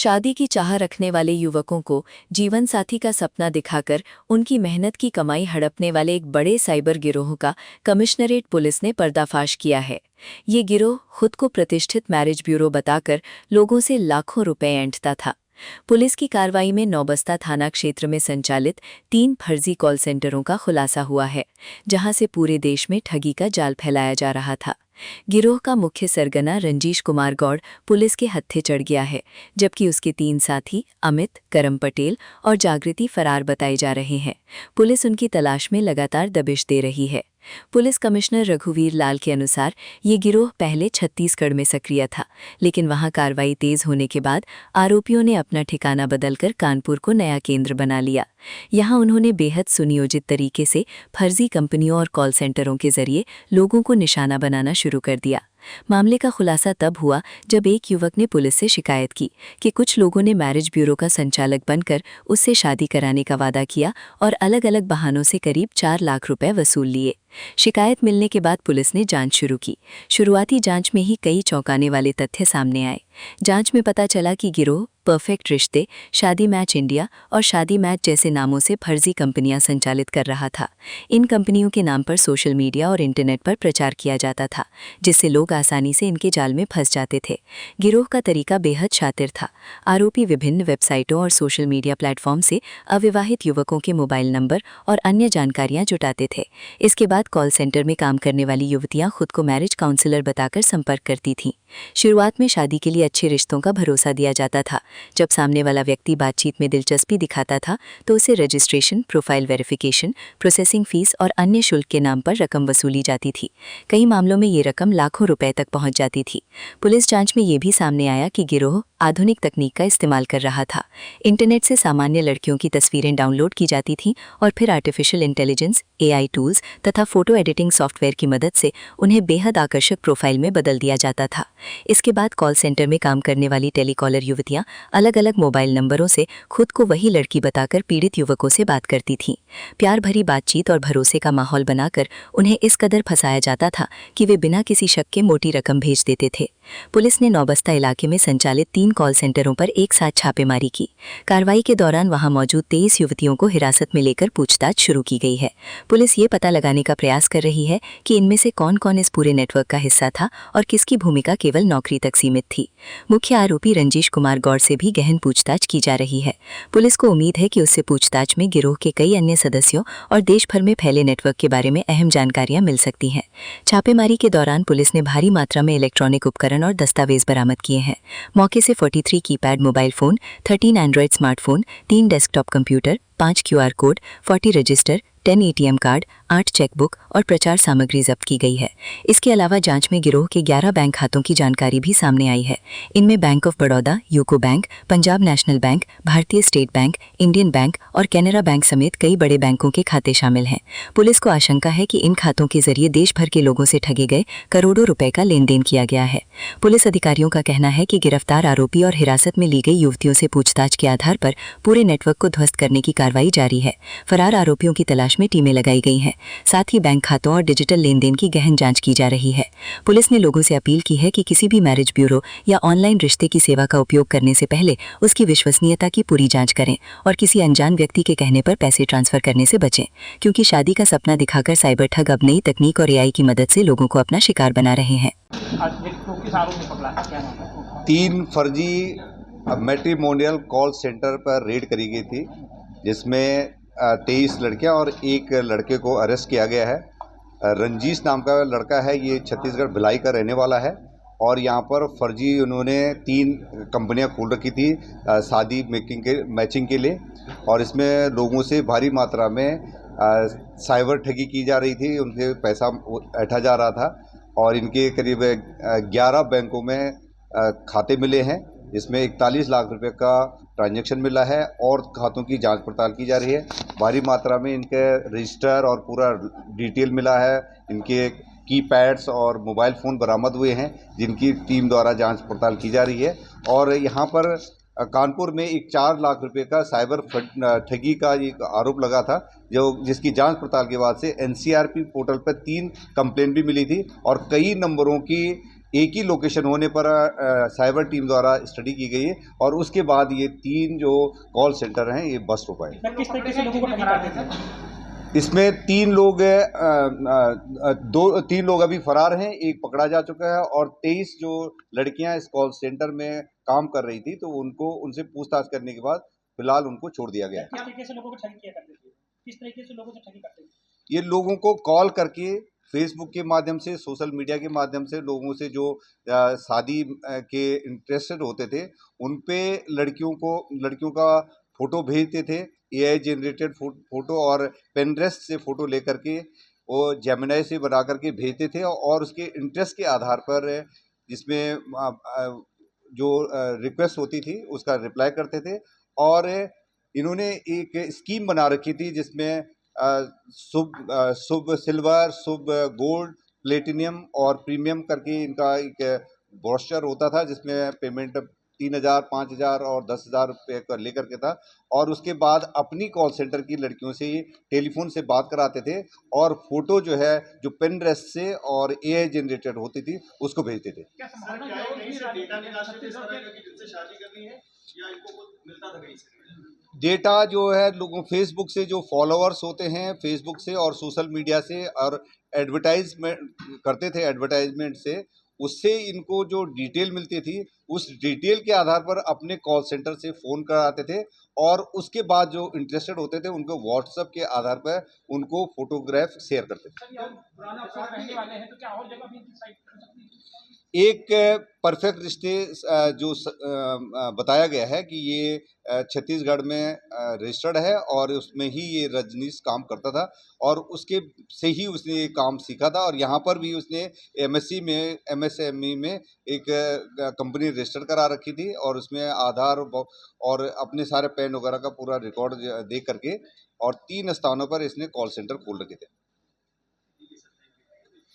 शादी की चाह रखने वाले युवकों को जीवन साथी का सपना दिखाकर उनकी मेहनत की कमाई हड़पने वाले एक बड़े साइबर गिरोह का कमिश्नरेट पुलिस ने पर्दाफाश किया है। ये गिरोह खुद को प्रतिष्ठित मैरिज ब्यूरो बताकर लोगों से लाखों रुपए ऐंठता था। पुलिस की कार्रवाई में नौबस्ता थाना क्षेत्र में संचालित 3 फर्जी कॉल सेंटरों का खुलासा हुआ है, जहां से पूरे देश में ठगी का जाल फैलाया जा रहा था। गिरोह का मुख्य सरगना रंजीश कुमार गौड़ पुलिस के हत्थे चढ़ गया है, जबकि उसके 3 साथी अमित, करम पटेल और जागृति फरार बताए जा रहे हैं। पुलिस उनकी तलाश में लगातार दबिश दे रही है। पुलिस कमिश्नर रघुवीर लाल के अनुसार ये गिरोह पहले छत्तीसगढ़ में सक्रिय था, लेकिन वहां कार्रवाई तेज होने के बाद आरोपियों ने अपना ठिकाना बदलकर कानपुर को नया केंद्र बना लिया। यहां उन्होंने बेहद सुनियोजित तरीके से फर्जी कंपनियों और कॉल सेंटरों के जरिए लोगों को निशाना बनाना शुरू कर दिया। मामले का खुलासा तब हुआ जब एक युवक ने पुलिस से शिकायत की कि कुछ लोगों ने मैरिज ब्यूरो का संचालक बनकर उससे शादी कराने का वादा किया और अलग अलग बहानों से करीब 4 लाख रुपए वसूल लिए। शिकायत मिलने के बाद पुलिस ने जांच शुरू की। शुरुआती जांच में ही कई चौंकाने वाले तथ्य सामने आए। जांच में पता चला कि गिरोह परफेक्ट रिश्ते, शादी मैच इंडिया और शादी मैच जैसे नामों से फर्जी कंपनियां संचालित कर रहा था। इन कंपनियों के नाम पर सोशल मीडिया और इंटरनेट पर प्रचार किया जाता था, जिससे लोग आसानी से इनके जाल में फंस जाते थे। गिरोह का तरीका बेहद शातिर था। आरोपी विभिन्न वेबसाइटों और सोशल मीडिया प्लेटफॉर्म से अविवाहित युवकों के मोबाइल नंबर और अन्य जानकारियां जुटाते थे। इसके बाद कॉल सेंटर में काम करने वाली युवतियां खुद को मैरिज काउंसलर बताकर संपर्क करती थीं। शुरुआत में शादी के लिए अच्छे रिश्तों का भरोसा दिया जाता था। जब सामने वाला व्यक्ति बातचीत में दिलचस्पी दिखाता था तो उसे registration, profile verification, processing fees और अन्य शुल्क के नाम पर रकम वसूली जाती थी। कई मामलों में ये रकम लाखों रुपए तक पहुंच जाती थी। पुलिस जांच में ये भी सामने आया कि गिरोह आधुनिक तकनीक का इस्तेमाल कर रहा था। इंटरनेट से सामान्य लड़कियों की तस्वीरें डाउनलोड की जाती थीं और फिर आर्टिफिशियल इंटेलिजेंस, AI टूल्स तथा फोटो एडिटिंग सॉफ्टवेयर की मदद से उन्हें बेहद आकर्षक प्रोफाइल में बदल दिया जाता था। इसके बाद कॉल सेंटर में काम करने वाली टेलीकॉलर युवतियां अलग अलग मोबाइल नंबरों से खुद को वही लड़की बताकर पीड़ित युवकों से बात करती थीं। प्यार भरी बातचीत और भरोसे का माहौल बनाकर उन्हें इस कदर फंसाया जाता था कि वे बिना किसी शक के मोटी रकम भेज देते थे। पुलिस ने नौबस्ता इलाके में संचालित 3 कॉल सेंटरों पर एक साथ छापेमारी की। कार्रवाई के दौरान वहां मौजूद 23 युवतियों को हिरासत में लेकर पूछताछ शुरू की गई है। पुलिस ये पता लगाने का प्रयास कर रही है कि इनमें से कौन-कौन इस पूरे नेटवर्क का हिस्सा था और किसकी भूमिका केवल नौकरी तक सीमित थी। मुख्य आरोपी रंजीश कुमार गौड़ से भी गहन पूछताछ की जा रही है। पुलिस को उम्मीद है कि उससे पूछताछ में गिरोह के कई अन्य सदस्यों और देश भर में फैले नेटवर्क के बारे में अहम जानकारियां मिल सकती हैं। छापेमारी के दौरान पुलिस ने भारी मात्रा में इलेक्ट्रॉनिक उपकरण और दस्तावेज बरामद किए हैं। मौके से 43 keypad mobile phone, 13 Android smartphone, 3 desktop computer, 5 QR code, 40 register, 10 ATM card, 8 chequebook और प्रचार सामग्री जब्त की गई है। इसके अलावा जांच में गिरोह के 11 बैंक खातों की जानकारी भी सामने आई है। इनमें bank of Baroda, UCO bank, Punjab national bank, भारतीय स्टेट बैंक, इंडियन बैंक और कैनरा बैंक समेत कई बड़े बैंकों के खाते शामिल हैं। पुलिस को आशंका है कि इन खातों के जरिए देश भर के लोगों से ठगे गए करोड़ों रुपए का लेन देन किया गया है। पुलिस अधिकारियों का कहना है कि गिरफ्तार आरोपी और हिरासत में ली गई युवतियों से पूछताछ के आधार पर पूरे नेटवर्क को ध्वस्त करने की कार्रवाई जारी है। फरार आरोपियों की तलाश में टीमें लगाई गई हैं। साथ ही बैंक खातों और डिजिटल लेनदेन की गहन जांच की जा रही है। पुलिस ने लोगों से अपील की है कि किसी भी मैरिज ब्यूरो या ऑनलाइन रिश्ते की सेवा का उपयोग करने से पहले उसकी विश्वसनीयता की पूरी जांच करें और किसी अनजान व्यक्ति के कहने पर पैसे ट्रांसफर करने से बचें, क्योंकि शादी का सपना दिखाकर साइबर ठग अब नई तकनीक और AI की मदद से लोगों को अपना शिकार बना रहे हैं। 3 फर्जी मैट्रिमोनियल कॉल सेंटर पर रेड करी गई थी, जिसमें 23 लड़कियां और एक लड़के को अरेस्ट किया गया है। रंजीश नाम का लड़का है, ये छत्तीसगढ़ भिलाई का रहने वाला है और यहाँ पर फर्जी उन्होंने 3 कंपनियां खोल रखी थी शादी मैचिंग के लिए, और इसमें लोगों से भारी मात्रा में साइबर ठगी की जा रही थी। उनसे पैसा ऐंठा जा रहा था और इनके करीब 11 बैंकों में खाते मिले हैं, जिसमें 41 लाख रुपए का ट्रांजैक्शन मिला है और खातों की जांच पड़ताल की जा रही है। भारी मात्रा में इनके रजिस्टर और पूरा डिटेल मिला है। इनके कीपैड्स और मोबाइल फ़ोन बरामद हुए हैं, जिनकी टीम द्वारा जांच पड़ताल की जा रही है। और यहाँ पर कानपुर में एक 4 लाख रुपए का साइबर ठगी का एक आरोप लगा था, जिसकी जांच पड़ताल के बाद से NCRP पोर्टल पर 3 कंप्लेंट भी मिली थी और कई नंबरों की एक ही लोकेशन होने पर साइबर टीम द्वारा स्टडी की गई है और उसके बाद ये 3 जो कॉल सेंटर हैं ये बस्ट हो पाए। सर, किस तरीके से लोगों को ठगी करते थे? इसमें 3 लोग 3 लोग अभी फरार हैं, एक पकड़ा जा चुका है और 23 जो लड़कियां इस कॉल सेंटर में काम कर रही थी, तो उनसे पूछताछ करने के बाद फिलहाल उनको छोड़ दिया गया है। किस तरीके से लोगों को ठगी किया करते थे? किस तरीके से लोगों से ठगी करते थे? ये लोगों को कॉल करके फेसबुक के माध्यम से, सोशल मीडिया के माध्यम से लोगों से जो शादी के इंटरेस्टेड होते थे, उन पे लड़कियों का फ़ोटो भेजते थे। एआई जनरेटेड फ़ोटो और पिंटरेस्ट से फ़ोटो लेकर के वो जेमिनी से बना कर के भेजते थे और उसके इंटरेस्ट के आधार पर जिसमें जो रिक्वेस्ट होती थी उसका रिप्लाई करते थे और इन्होंने एक स्कीम बना रखी थी जिसमें शुभ सिल्वर, शुभ गोल्ड, प्लेटिनियम और प्रीमियम करके इनका एक ब्रोशर होता था जिसमें पेमेंट 3,000, 5,000 और 10,000 रुपये का लेकर के था और उसके बाद अपनी कॉल सेंटर की लड़कियों से टेलीफोन से बात कराते थे और फोटो जो है जो पिंटरेस्ट से और एआई जनरेटेड होती थी उसको भेजते थे। क्या संभावना क्या है कहीं से डेटा निकालते थे इस तरह के कि जिनसे शादी करनी है या इनको कुछ मिलता था कहीं से? डेटा जो है लोगों फेसबुक से जो फॉलोअर्स होते हैं फेसबुक से और सोशल मीडिया से और एडवर्टाइजमेंट करते थे एडवर्टाइजमेंट से उससे इनको जो डिटेल मिलती थी उस डिटेल के आधार पर अपने कॉल सेंटर से फ़ोन कराते थे और उसके बाद जो इंटरेस्टेड होते थे उनको व्हाट्सएप के आधार पर उनको फोटोग्राफ शेयर करते थे। सर, ये पुराना अफसर रहने वाले हैं तो क्या और जगह भी इनकी साइट कर सकती है? एक परफेक्ट रिश्ते बताया गया है कि ये छत्तीसगढ़ में रजिस्टर्ड है और उसमें ही ये रजनीश काम करता था और उसके से ही उसने ये काम सीखा था और यहाँ पर भी उसने एमएसएमई में एक कंपनी रजिस्टर करा रखी थी और उसमें आधार और अपने सारे पैन वगैरह का पूरा रिकॉर्ड दे करके और 3 स्थानों पर इसने कॉल सेंटर खोल रखे थे।